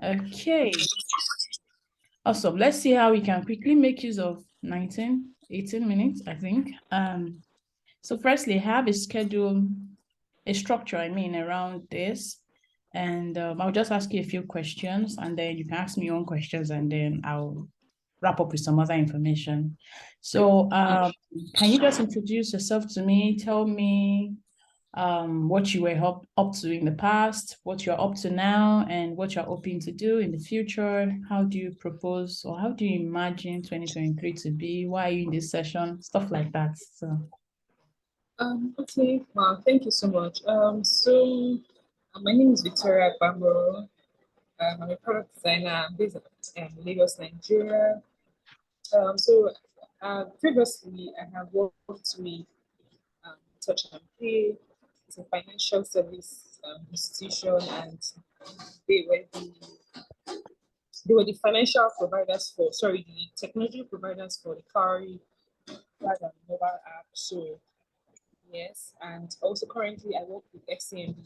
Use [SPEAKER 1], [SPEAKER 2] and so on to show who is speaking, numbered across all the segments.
[SPEAKER 1] Okay. Awesome. Let's see how we can quickly make use of 18 minutes, I think. So firstly, have a schedule, a structure, around this. And I'll just ask you a few questions, and then you can ask me your own questions, and then I'll wrap up with some other information. So can you just introduce yourself to me? Tell me what you were up to in the past, what you're up to now, and what you're hoping to do in the future. How do you propose, or how do you imagine 2023 to be? Why are you in this session? Stuff like that. So
[SPEAKER 2] Okay, well, thank you so much. My name is Victoria Agbamoro. I'm a product designer based at Lagos, Nigeria. Previously, I have worked with Touch and Pay. It's a financial service institution, and they were the the financial providers for, sorry, the technology providers for the car and mobile app. So yes, and also currently I work with FCMB,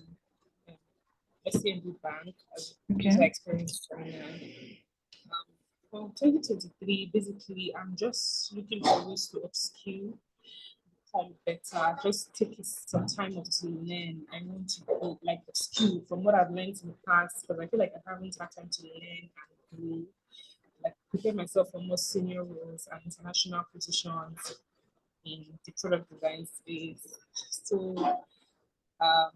[SPEAKER 2] FCMB Bank as a user
[SPEAKER 1] okay.
[SPEAKER 2] experience trainer. For 2023, basically, I'm just looking for ways to upskill, become better, just take some time off to learn. I want to go like upskill from what I've learned in the past because I feel like I haven't had time to learn and grow, like prepare myself for more senior roles and international positions in the product design space. So um,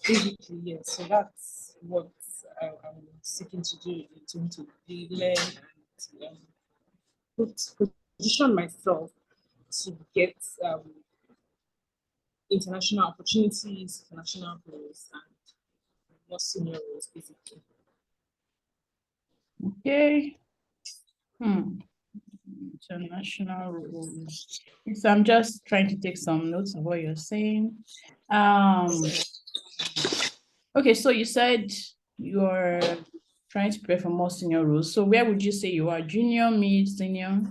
[SPEAKER 2] basically, yes. So that's what I'm seeking to do in 2023, learn and position myself to get international opportunities, international roles, and more senior roles, basically.
[SPEAKER 1] Okay. International rules. So I'm just trying to take some notes of what you're saying. Okay, so you said you're trying to prepare for more senior roles. So where would you say you are? Junior, mid, senior?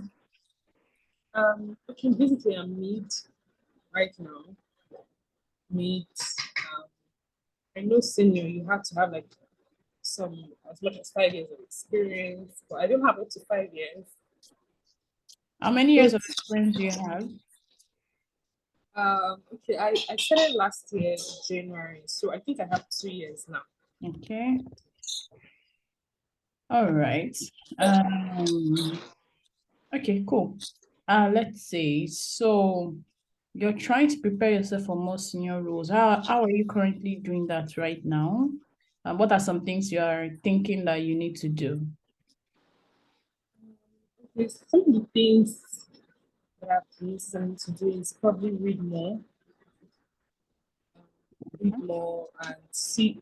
[SPEAKER 2] Okay, basically, I'm mid right now. Mid. Um, I know senior, you have to have like some as much as 5 years of experience, but I don't have up to 5 years.
[SPEAKER 1] How many years
[SPEAKER 2] But
[SPEAKER 1] of experience do you have?
[SPEAKER 2] okay, I started last year, January, so I think I have 2 years now.
[SPEAKER 1] Okay. All right. Okay, cool. Let's see. So you're trying to prepare yourself for more senior roles. How are you currently doing that right now? What are some things you are thinking that you need to do?
[SPEAKER 2] Okay, some of the things that I've listened to do is probably read more and see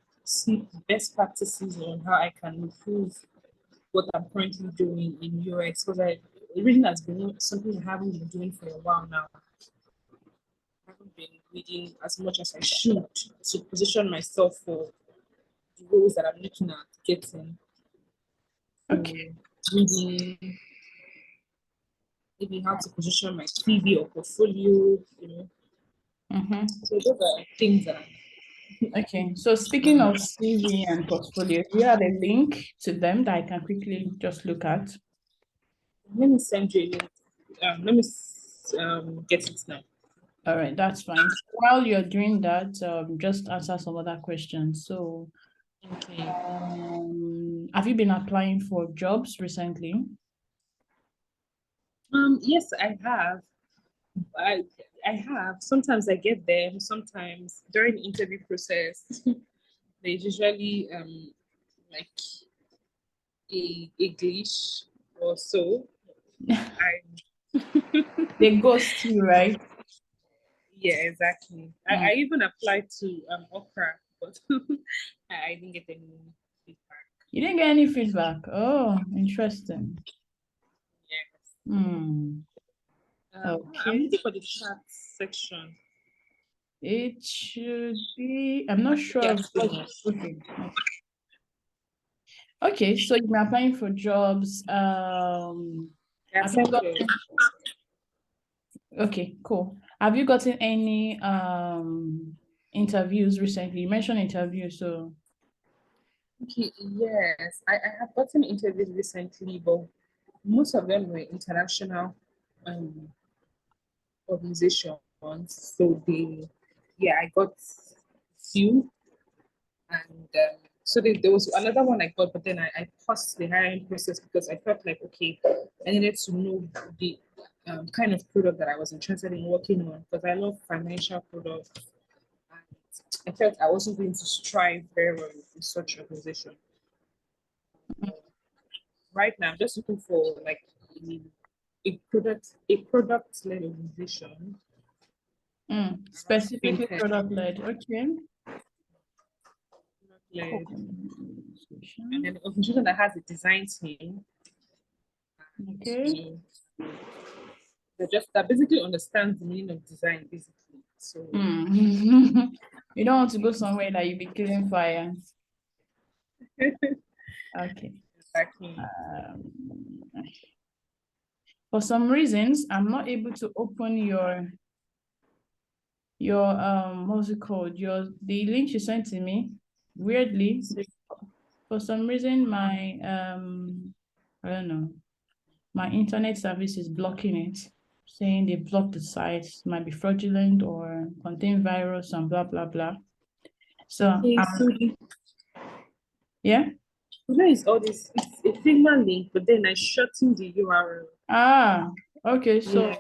[SPEAKER 2] best practices on how I can improve what I'm currently doing in UX because reading has been something I haven't been doing for a while now. I haven't been reading as much as I should to position myself for the roles that I'm looking at getting.
[SPEAKER 1] Okay.
[SPEAKER 2] So reading, maybe how to position my CV or portfolio, you know. So those are things that
[SPEAKER 1] Okay. So speaking of CV and portfolio, do you have a link to them that I can quickly just look at?
[SPEAKER 2] let me send you a link. Let me get it now.
[SPEAKER 1] All right, that's fine. So while you're doing that, just answer some other questions. So,
[SPEAKER 2] Okay.
[SPEAKER 1] have you been applying for jobs recently?
[SPEAKER 2] Yes, I have. I I have. Sometimes I get them. Sometimes during the interview process, there's usually like a glitch or so. I
[SPEAKER 1] They ghost you, right?
[SPEAKER 2] yeah, exactly.
[SPEAKER 1] Mm.
[SPEAKER 2] I even applied to Okra, but I didn't get any feedback.
[SPEAKER 1] You didn't get any feedback. Oh, interesting.
[SPEAKER 2] Yes.
[SPEAKER 1] Hmm.
[SPEAKER 2] I'm
[SPEAKER 1] Okay.
[SPEAKER 2] looking for the chat section.
[SPEAKER 1] It should be, I'm not
[SPEAKER 2] Yeah,
[SPEAKER 1] sure.
[SPEAKER 2] good enough.
[SPEAKER 1] Okay. Okay, so you've been applying for jobs.
[SPEAKER 2] Yeah,
[SPEAKER 1] Have you
[SPEAKER 2] sent you.
[SPEAKER 1] gotten, okay, cool. Have you gotten any interviews recently? You mentioned interviews, so
[SPEAKER 2] Okay, yes, I have gotten interviews recently, but most of them were international um, organizations. So yeah, I got few, and there was another one I got, but then I paused the hiring process because I felt like, okay, I needed to know the kind of product that I was interested in working on because I love financial products. And I felt I wasn't going to strive very well in such organization. Right now, I'm just looking for like a, a product led organization, around
[SPEAKER 1] Specifically
[SPEAKER 2] fintech
[SPEAKER 1] product led. Okay. Cool.
[SPEAKER 2] led, and then an organization that has a design team.
[SPEAKER 1] Okay.
[SPEAKER 2] You that basically understands the meaning of design, basically. So
[SPEAKER 1] You don't want to go somewhere that you be killing fire. Okay.
[SPEAKER 2] exactly.
[SPEAKER 1] Um, for some reasons, I'm not able to open your what's it called? The link you sent to me. Weirdly,
[SPEAKER 2] So,
[SPEAKER 1] for some reason, my I don't know, my internet service is blocking it, saying they blocked the site, might be fraudulent or contain virus and blah blah blah. So
[SPEAKER 2] okay, so
[SPEAKER 1] yeah.
[SPEAKER 2] it's all this. It's a Figma link, but then I shortened the URL.
[SPEAKER 1] Ah, okay.
[SPEAKER 2] Yeah.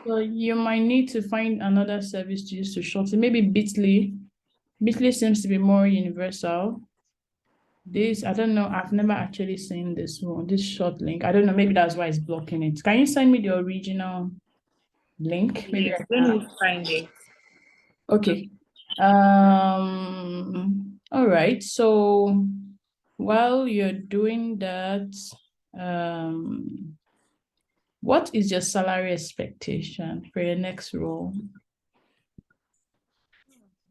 [SPEAKER 1] So you might need to find another service to use to shorten. Maybe Bitly. Bitly seems to be more universal. This, I don't know. I've never actually seen this one, this short link. I don't know. Maybe that's why it's blocking it. Can you send me the original link? Maybe
[SPEAKER 2] Yes.
[SPEAKER 1] I
[SPEAKER 2] Let
[SPEAKER 1] can.
[SPEAKER 2] me find it.
[SPEAKER 1] Okay. All right. So while you're doing that, um, what is your salary expectation for your next role?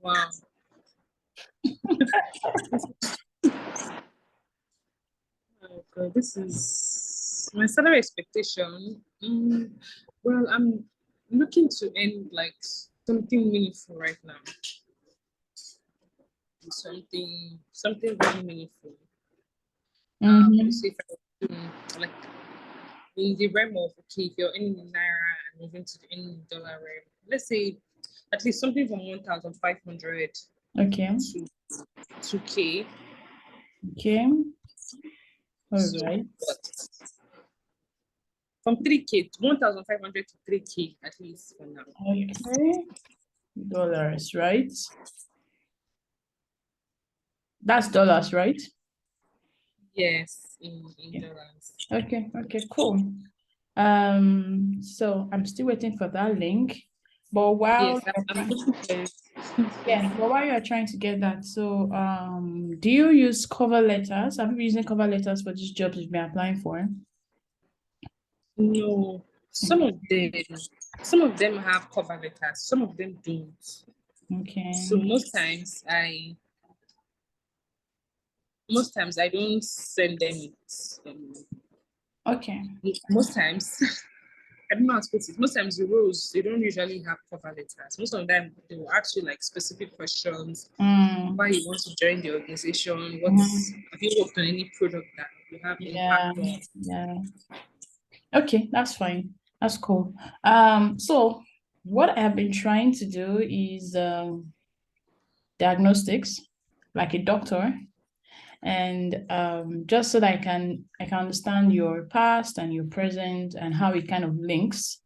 [SPEAKER 2] Wow. Oh God, this is my salary expectation. Well, I'm looking to earn like something meaningful right now. Something very meaningful.
[SPEAKER 1] Mm-hmm.
[SPEAKER 2] So if I was like in the realm of, okay, if you're earning in naira and moving to the earning in dollar realm, let's say at least something from 1,500
[SPEAKER 1] Okay.
[SPEAKER 2] to 2K.
[SPEAKER 1] Okay. All
[SPEAKER 2] So
[SPEAKER 1] right.
[SPEAKER 2] but from 3K to 1,500 to 3K at least for now. Yes.
[SPEAKER 1] Okay. Dollars, right? That's dollars, right?
[SPEAKER 2] Yes, in
[SPEAKER 1] Yeah.
[SPEAKER 2] dollars.
[SPEAKER 1] Okay. Okay. Cool. So I'm still waiting for that link. But
[SPEAKER 2] Yes,
[SPEAKER 1] while
[SPEAKER 2] I'm looking for it.
[SPEAKER 1] yeah, but while you're trying to get that, so do you use cover letters? Have you been using cover letters for these jobs you've been applying for?
[SPEAKER 2] No, some of them have cover letters, some of them don't. So
[SPEAKER 1] Okay.
[SPEAKER 2] most times I don't send them it.
[SPEAKER 1] Okay.
[SPEAKER 2] Most times I don't know how to put it. Most times the roles they don't usually have cover letters. Most of them they will ask you like specific questions, why
[SPEAKER 1] Mm,
[SPEAKER 2] you want to join the organization,
[SPEAKER 1] mhm.
[SPEAKER 2] have you worked on any product that you have
[SPEAKER 1] Yeah.
[SPEAKER 2] impact on.
[SPEAKER 1] Yeah. Okay, that's fine. That's cool. So what I've been trying to do is diagnostics, like a doctor, and just so that I can understand your past and your present and how it kind of links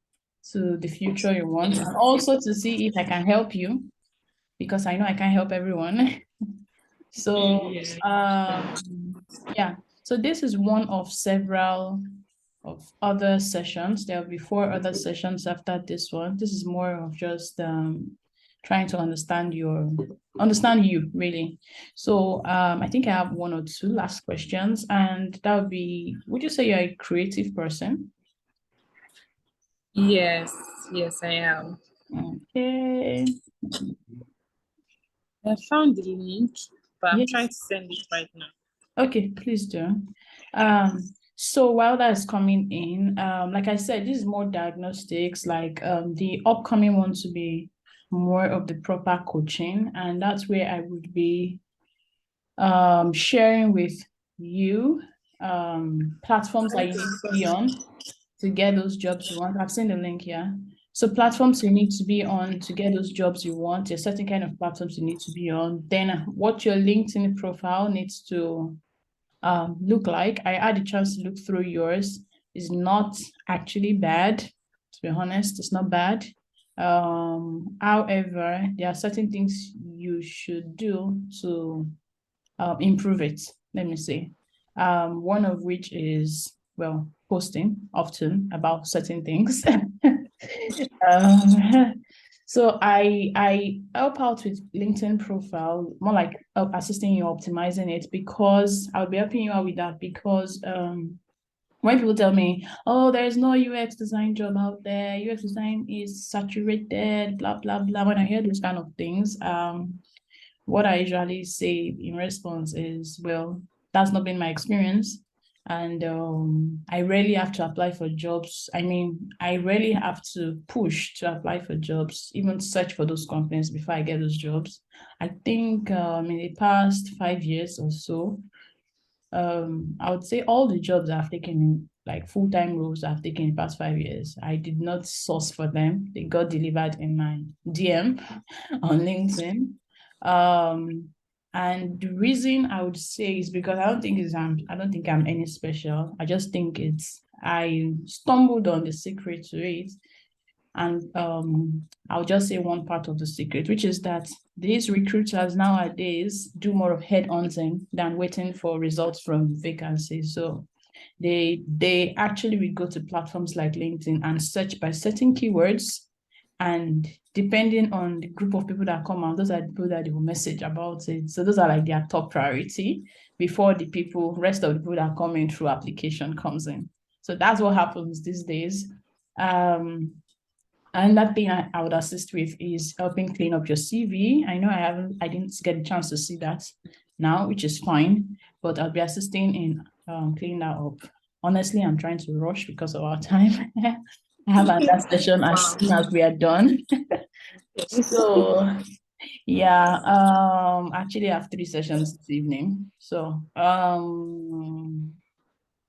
[SPEAKER 1] to the future you want, and also to see if I can help you because I know I can't help everyone. So
[SPEAKER 2] Yeah.
[SPEAKER 1] yeah, so this is one of several of other sessions. There will be 4 other sessions after this one. This is more of just trying to understand you really. So I think I have 1 or 2 last questions, and that would be, would you say you're a creative person?
[SPEAKER 2] Yes, yes, I am.
[SPEAKER 1] Okay.
[SPEAKER 2] I found the link, but I'm trying
[SPEAKER 1] Yes.
[SPEAKER 2] to send it right now.
[SPEAKER 1] Okay, please do. So while that's coming in, like I said, this is more diagnostics, like the upcoming one to be more of the proper coaching, and that's where I would be sharing with you platforms that you need to be on to get those jobs you want. I've seen the link here. So platforms you need to be on to get those jobs you want. There's certain kind of platforms you need to be on. Then what your LinkedIn profile needs to look like. I had a chance to look through yours. It's not actually bad, to be honest. It's not bad. However, there are certain things you should do to improve it. Let me see. One of which is, well, posting often about certain things. So I help out with LinkedIn profile, more like help assisting you optimizing it, because I'll be helping you out with that because when people tell me, oh, there's no UX design job out there, UX design is saturated, blah, blah, blah. When I hear those kind of things, what I usually say in response is, well, that's not been my experience. And I rarely have to apply for jobs. I mean, I rarely have to push to apply for jobs, even search for those companies before I get those jobs. I think in the past 5 years or so, I would say all the jobs I've taken in, like full-time roles I've taken in the past 5 years, I did not source for them. They got delivered in my DM on LinkedIn. And the reason I would say is because I don't think I'm any special. I just think I stumbled on the secret to it. And I'll just say one part of the secret, which is that these recruiters nowadays do more of headhunting than waiting for results from vacancies. So they actually will go to platforms like LinkedIn and search by certain keywords, and depending on the group of people that come out, those are the people that they will message about it. So those are like their top priority before the rest of the people that come in through application comes in. So that's what happens these days. And that thing I would assist with is helping clean up your CV. I know I didn't get a chance to see that now, which is fine, but I'll be assisting in cleaning that up. Honestly, I'm trying to rush because of our time. I have another session as soon as we are done. So yeah, actually I have 3 sessions this evening. So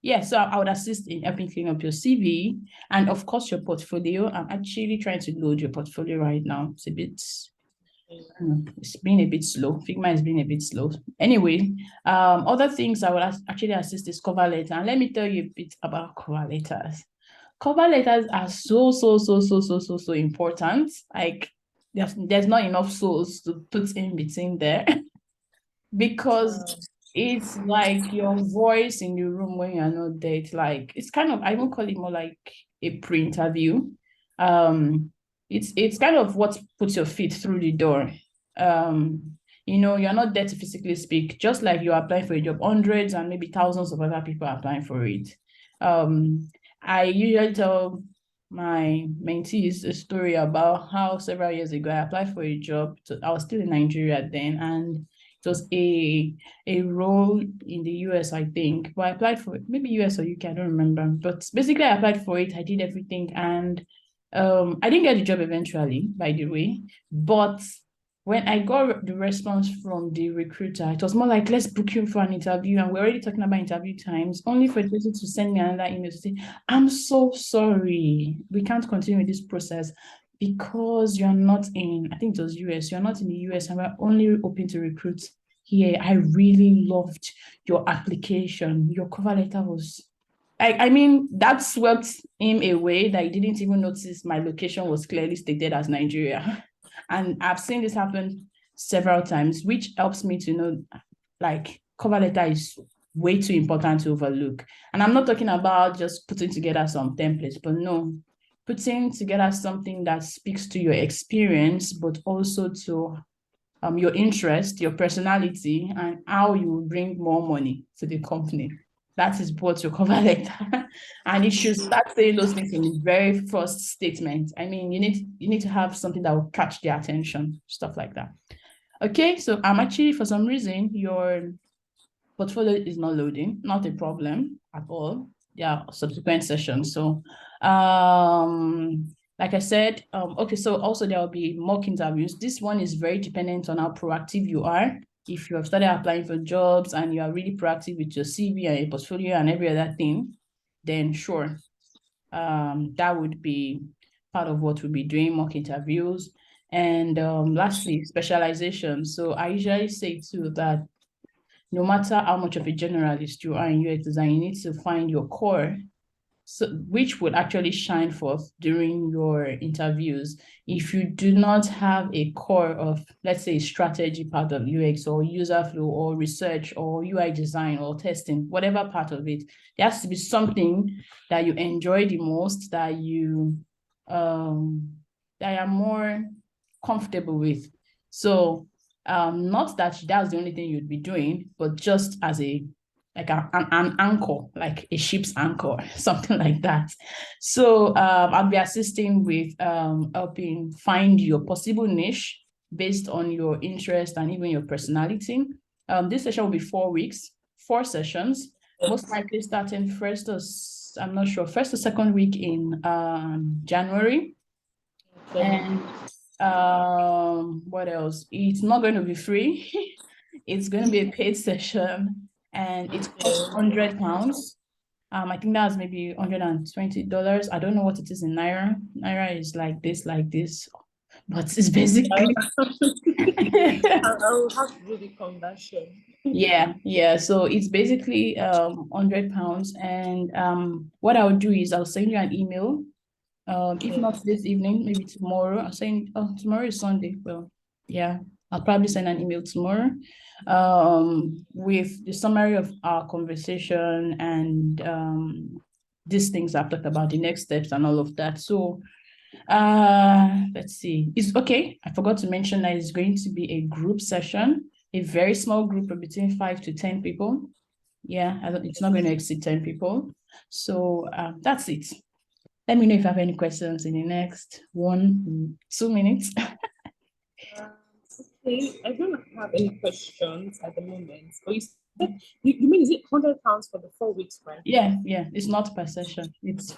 [SPEAKER 1] yeah, so I would assist in helping clean up your CV and of course your portfolio. I'm actually trying to load your portfolio right now. It's been a bit slow. Figma is being a bit slow. Anyway, other things I would actually assist is cover letter. And let me tell you a bit about cover letters. Cover letters are so important. Like there's not enough souls to put in between there because it's like your voice in the room when you're not there. It's kind of, I won't call it more like a pre-interview. It's kind of what puts your feet through the door. You're not there to physically speak, just like you apply for a job, hundreds and maybe thousands of other people are applying for it. I usually tell my mentees a story about how several years ago I applied for a job. I was still in Nigeria then, and it was a role in the US, I think. But I applied for it, maybe US or UK, I don't remember. But basically, I applied for it. I did everything, and I didn't get the job eventually, by the way. But when I got the response from the recruiter, it was more like, let's book you for an interview. And we're already talking about interview times, only for the person to send me another email to say, I'm so sorry, we can't continue with this process because you're not in, I think it was US, you're not in the US and we're only open to recruit here. I really loved your application. Your cover letter was, I mean, that swept him away that he didn't even notice my location was clearly stated as Nigeria. And I've seen this happen several times, which helps me to know, like, cover letter is way too important to overlook. And I'm not talking about just putting together some templates, but no, putting together something that speaks to your experience, but also to your interest, your personality, and how you will bring more money to the company. That is what your cover letter. And you should start saying those things in the very first statement. I mean, you need to have something that will catch their attention, stuff like that. Okay, so I'm actually, for some reason, your portfolio is not loading, not a problem at all. There are subsequent sessions. So like I said, okay, so also there will be mock interviews. This one is very dependent on how proactive you are. if you have started applying for jobs and you are really proactive with your CV and your portfolio and every other thing, then sure, that would be part of what we'll be doing, mock interviews. And lastly, specialization. So I usually say too that no matter how much of a generalist you are in UX design, you need to find your core, so which would actually shine forth during your interviews. If you do not have a core of, let's say, strategy part of UX or user flow or research or UI design or testing, whatever part of it, there has to be something that you enjoy the most, that you that are more comfortable with. So not that that's the only thing you'd be doing, but just as a like an anchor, like a ship's anchor, something like that. So I'll be assisting with helping find your possible niche based on your interest and even your personality. This session will be 4 weeks, 4 sessions, most likely starting first or I'm not sure, first or second week in January. And what else? It's not going to be free. It's going to be a paid session, and it costs £100. I think that's maybe $120. I don't know what it is in Naira. Naira is like this, but it's basically
[SPEAKER 2] I will have to do the conversion.
[SPEAKER 1] yeah. So it's basically £100. And what I'll do is I'll send you an email. If not this evening, maybe tomorrow. I'm saying, oh, tomorrow is Sunday. Well, yeah, I'll probably send an email tomorrow, with the summary of our conversation and these things I've talked about, the next steps and all of that. So, let's see. It's okay. I forgot to mention that it's going to be a group session, a very small group of between 5 to 10 people. Yeah, it's not going to exceed 10 people. So that's it. Let me know if you have any questions in the next 2 minutes.
[SPEAKER 2] Okay, I don't have any questions at the moment. But you said you mean is it £100 for the 4 weeks, right?
[SPEAKER 1] Yeah, it's not per session. It's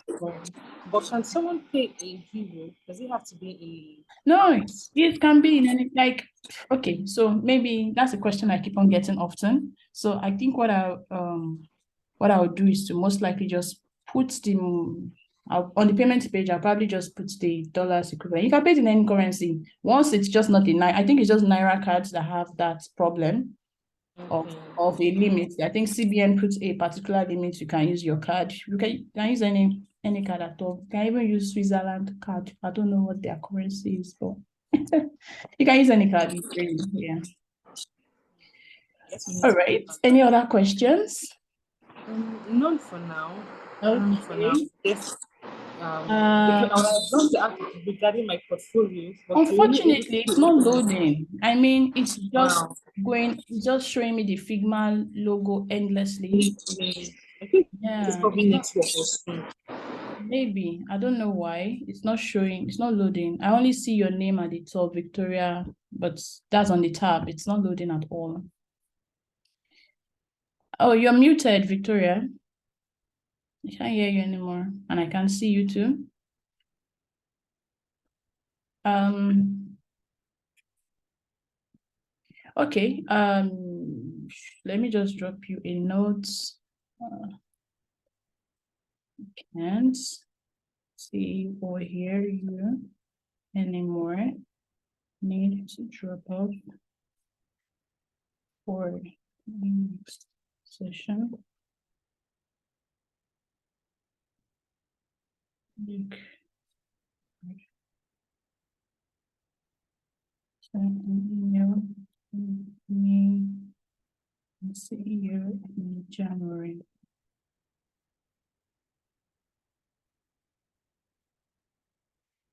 [SPEAKER 2] But can someone pay a euro? Does it have to be a
[SPEAKER 1] no,
[SPEAKER 2] pounds?
[SPEAKER 1] it can be in any, like, okay, so maybe that's a question I keep on getting often. So I think what I would do is to most likely just put the on the payment page. I'll probably just put the dollars equivalent. You can pay it in any currency. Once it's just not in Naira, I think it's just Naira cards that have that problem of a limit. I think CBN puts a particular limit. You can use your card. You can use any card at all. You can even use Switzerland card. I don't know what their currency is, but you can use any card. Really, yeah. All right. Any other questions?
[SPEAKER 2] None for now. None for now.
[SPEAKER 1] Okay.
[SPEAKER 2] Yes. Because I was going to ask regarding my portfolio, but you only able
[SPEAKER 1] Unfortunately, it's not loading. I mean, it's just
[SPEAKER 2] wow.
[SPEAKER 1] it's just showing me the Figma logo endlessly.
[SPEAKER 2] I think it's
[SPEAKER 1] Yeah,
[SPEAKER 2] probably
[SPEAKER 1] it's not.
[SPEAKER 2] network or something.
[SPEAKER 1] Maybe. I don't know why. It's not showing. It's not loading. I only see your name at the top, Victoria, but that's on the tab. It's not loading at all. Oh, you're muted, Victoria. I can't hear you anymore. And I can't see you too. Okay. Let me just drop you a note. Can't see or hear you anymore. Need to drop off for next session. Send an email to me and see you in January.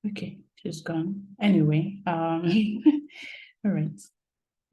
[SPEAKER 1] Okay, she's gone. Anyway, all right.